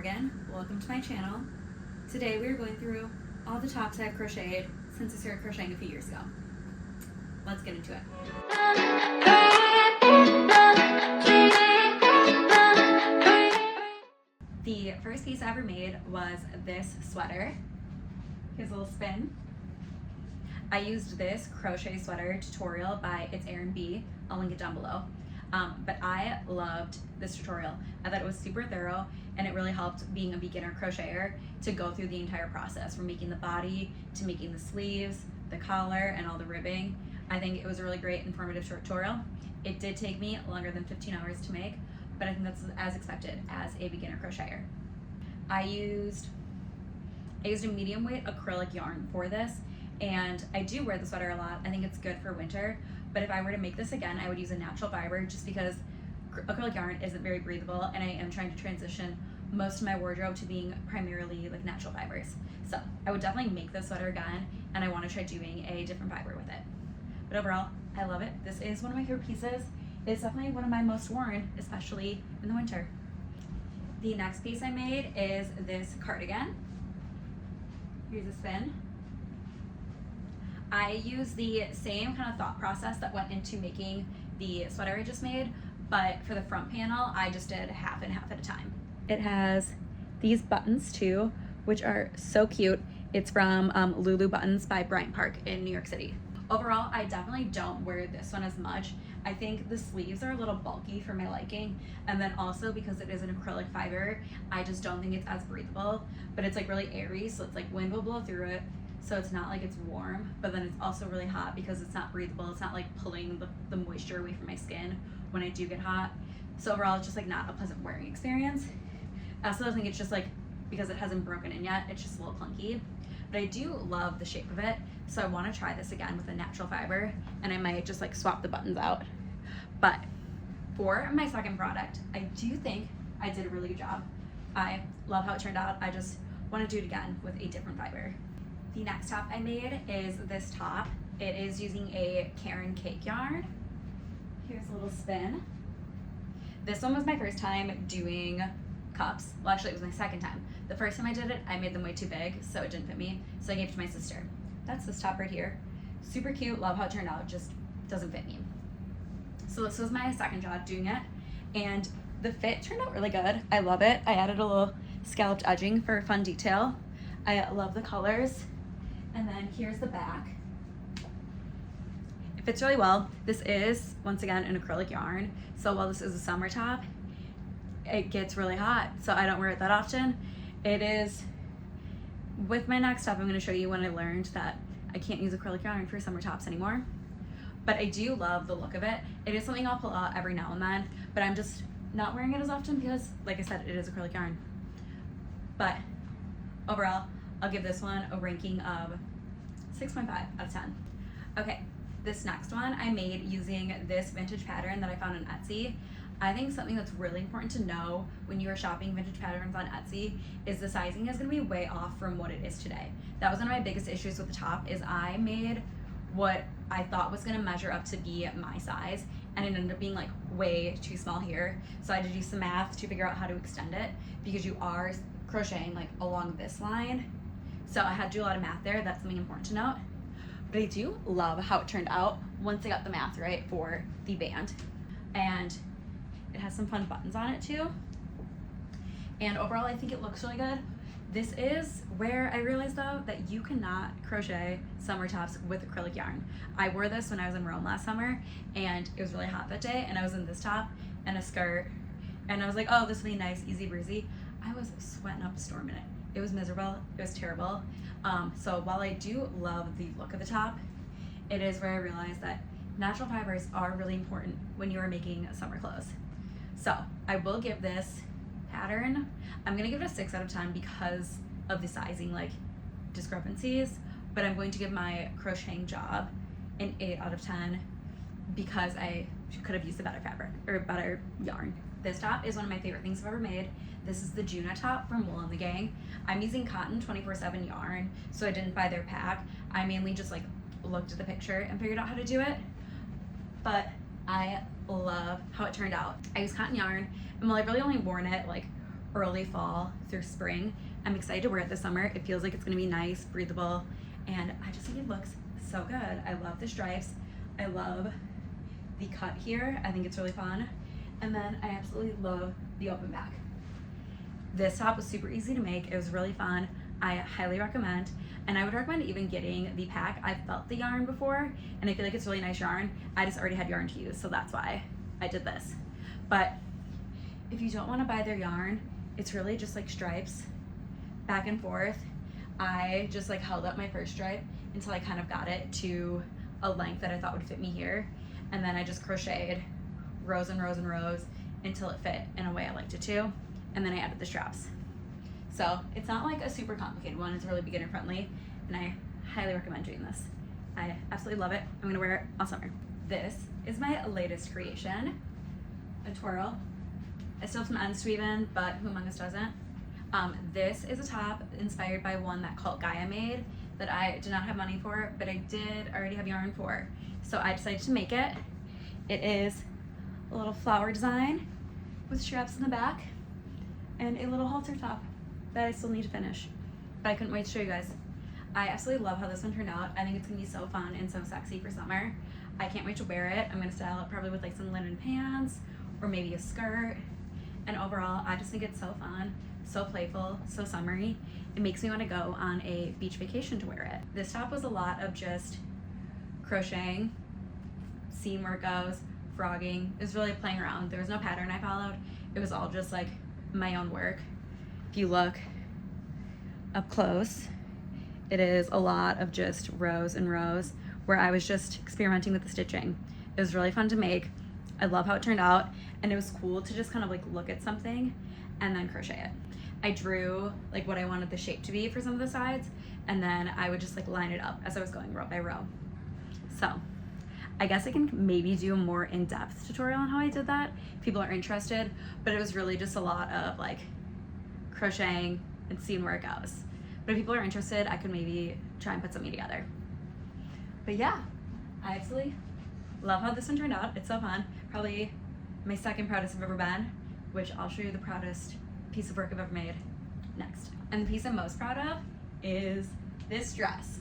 Morgan. Welcome to my channel. Today we are going through all the tops I've crocheted since I started crocheting a few years ago. Let's get into it. The first piece I ever made was this sweater. Here's a little spin. I used this crochet sweater tutorial by It's Erin B. I'll link it down below. But I loved this tutorial. I thought it was super thorough and it really helped being a beginner crocheter to go through the entire process from making the body to making the sleeves, the collar, and all the ribbing. I think it was a really great informative tutorial. It did take me longer than 15 hours to make, but I think that's as expected as a beginner crocheter. I used a medium weight acrylic yarn for this, and I do wear the sweater a lot. I think it's good for winter, but if I were to make this again, I would use a natural fiber just because acrylic yarn isn't very breathable, and I am trying to transition most of my wardrobe to being primarily like natural fibers. So I would definitely make this sweater again, and I want to try doing a different fiber with it. But overall, I love it. This is one of my favorite pieces. It's definitely one of my most worn, especially in the winter. The next piece I made is this cardigan. Here's a spin. I use the same kind of thought process that went into making the sweater I just made, but for the front panel, I just did half and half at a time. It has these buttons too, which are so cute. It's from Lulu Buttons by Bryant Park in New York City. Overall, I definitely don't wear this one as much. I think the sleeves are a little bulky for my liking, and then also because it is an acrylic fiber, I just don't think it's as breathable, but it's like really airy, so it's like wind will blow through it, so it's not like it's warm, but then it's also really hot because it's not breathable. It's not like pulling the moisture away from my skin when I do get hot. So overall, it's just like not a pleasant wearing experience. I also think it's just like, because it hasn't broken in yet, it's just a little clunky. But I do love the shape of it, so I want to try this again with a natural fiber, and I might just like swap the buttons out. But for my second product, I do think I did a really good job. I love how it turned out. I just want to do it again with a different fiber. The next top I made is this top. It is using a Karen cake yarn. Here's a little spin. This one was my first time doing cups. Well, actually it was my second time. The first time I did it, I made them way too big, so it didn't fit me, so I gave it to my sister. That's this top right here. Super cute, love how it turned out, just doesn't fit me. So this was my second job doing it, and the fit turned out really good. I love it. I added a little scalloped edging for fun detail. I love the colors. And then here's the back. It fits really well. This is, once again, an acrylic yarn, so while this is a summer top, it gets really hot, so I don't wear it that often. It is, with my next top, I'm going to show you when I learned that I can't use acrylic yarn for summer tops anymore. But I do love the look of it. It is something I'll pull out every now and then, but I'm just not wearing it as often because, like I said, it is acrylic yarn. But overall, I'll give this one a ranking of 6.5 out of 10. Okay, this next one I made using this vintage pattern that I found on Etsy. I think something that's really important to know when you are shopping vintage patterns on Etsy is the sizing is going to be way off from what it is today. That was one of my biggest issues with the top, is I made what I thought was going to measure up to be my size, and it ended up being like way too small here. So I had to do some math to figure out how to extend it, because you are crocheting like along this line. So I had to do a lot of math there. That's something important to note. But I do love how it turned out once I got the math right for the band. And it has some fun buttons on it too. And overall, I think it looks really good. This is where I realized though that you cannot crochet summer tops with acrylic yarn. I wore this when I was in Rome last summer, and it was really hot that day, and I was in this top and a skirt, and I was like, oh, this will be nice, easy breezy. I was sweating up a storm in it. It was miserable, it was terrible. So while I do love the look of the top, it is where I realized that natural fibers are really important when you are making summer clothes. So I will give this pattern, I'm gonna give it a 6 out of 10 because of the sizing like discrepancies, but I'm going to give my crocheting job an 8 out of 10 because I could have used a better fabric or better yarn. This top is one of my favorite things I've ever made. This is the Juna top from Wool and the Gang. I'm using cotton 24/7 yarn, so I didn't buy their pack. I mainly just like looked at the picture and figured out how to do it. But I love how it turned out. I use cotton yarn, and while I've really only worn it like early fall through spring. I'm excited to wear it this summer. It feels like it's gonna be nice, breathable, and I just think it looks so good. I love the stripes. I love the cut here. I think it's really fun. And then I absolutely love the open back. This top was super easy to make. It was really fun. I highly recommend, and I would recommend even getting the pack. I've felt the yarn before, and I feel like it's really nice yarn. I just already had yarn to use, so that's why I did this. But if you don't want to buy their yarn, it's really just like stripes back and forth. I just like held up my first stripe until I kind of got it to a length that I thought would fit me here, and then I just crocheted rows and rows and rows until it fit in a way I liked it to, and then I added the straps. So it's not like a super complicated one. It's really beginner friendly, and I highly recommend doing this. I absolutely love it. I'm gonna wear it all summer. This is my latest creation, a twirl. I still have some ends to even, but who among us doesn't? This is a top inspired by one that Cult Gaia made that I did not have money for, but I did already have yarn for. So I decided to make it. It is a little flower design with straps in the back and a little halter top that I still need to finish, but I couldn't wait to show you guys. I absolutely love how this one turned out. I think it's gonna be so fun and so sexy for summer. I can't wait to wear it. I'm gonna style it probably with like some linen pants or maybe a skirt. And overall, I just think it's so fun, so playful, so summery. It makes me wanna go on a beach vacation to wear it. This top was a lot of just crocheting, seam workouts, frogging. It was really playing around. There was no pattern I followed. It was all just like my own work. If you look up close, it is a lot of just rows and rows where I was just experimenting with the stitching. It was really fun to make. I love how it turned out, and it was cool to just kind of like look at something and then crochet it. I drew like what I wanted the shape to be for some of the sides, and then I would just like line it up as I was going row by row. So I guess I can maybe do a more in-depth tutorial on how I did that if people are interested, but it was really just a lot of like crocheting and seam workouts. But if people are interested, I could maybe try and put something together. But yeah, I absolutely love how this one turned out. It's so fun. Probably my second proudest I've ever been, which I'll show you the proudest piece of work I've ever made next. And the piece I'm most proud of is this dress.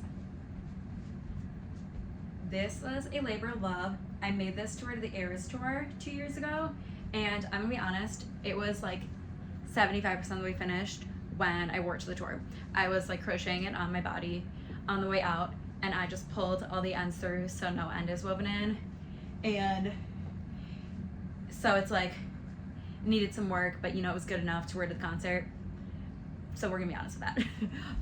This was a labor of love. I made this to wear to the Eras tour 2 years ago, and I'm gonna be honest, it was like 75% of the way finished when I wore it to the tour. I was like crocheting it on my body on the way out, and I just pulled all the ends through so no end is woven in, and so it's like needed some work, but you know it was good enough to wear to the concert, so we're gonna be honest with that.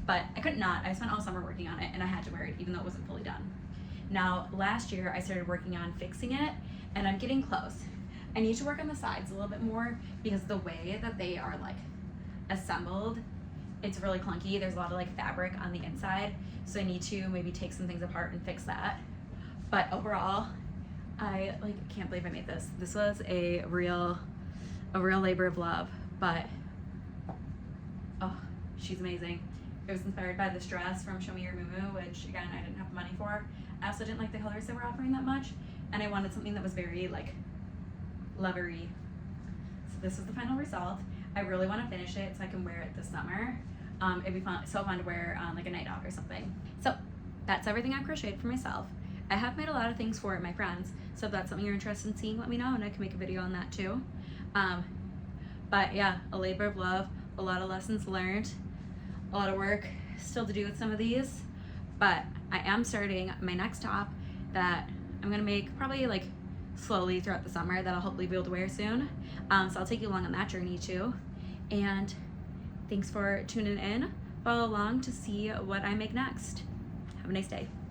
But I could not. I spent all summer working on it, and I had to wear it even though it wasn't fully done. Now last year I started working on fixing it, and I'm getting close. I need to work on the sides a little bit more because the way that they are like assembled, it's really clunky. There's a lot of like fabric on the inside, so I need to maybe take some things apart and fix that. But overall, I like can't believe I made this. This was a real labor of love, but oh, she's amazing. It was inspired by this dress from Show Me Your Moo, which again I didn't have the money for. I also didn't like the colors they were offering that much, and I wanted something that was very like lovery. So this is the final result. I really want to finish it so I can wear it this summer. It'd be fun, so fun to wear on like a night out or something. So that's everything I've crocheted for myself. I have made a lot of things for my friends, so if that's something you're interested in seeing, let me know and I can make a video on that too. But yeah, a labor of love, a lot of lessons learned, a lot of work still to do with some of these, but I am starting my next top that I'm gonna make probably like slowly throughout the summer that I'll hopefully be able to wear soon. So I'll take you along on that journey too. And thanks for tuning in. Follow along to see what I make next. Have a nice day.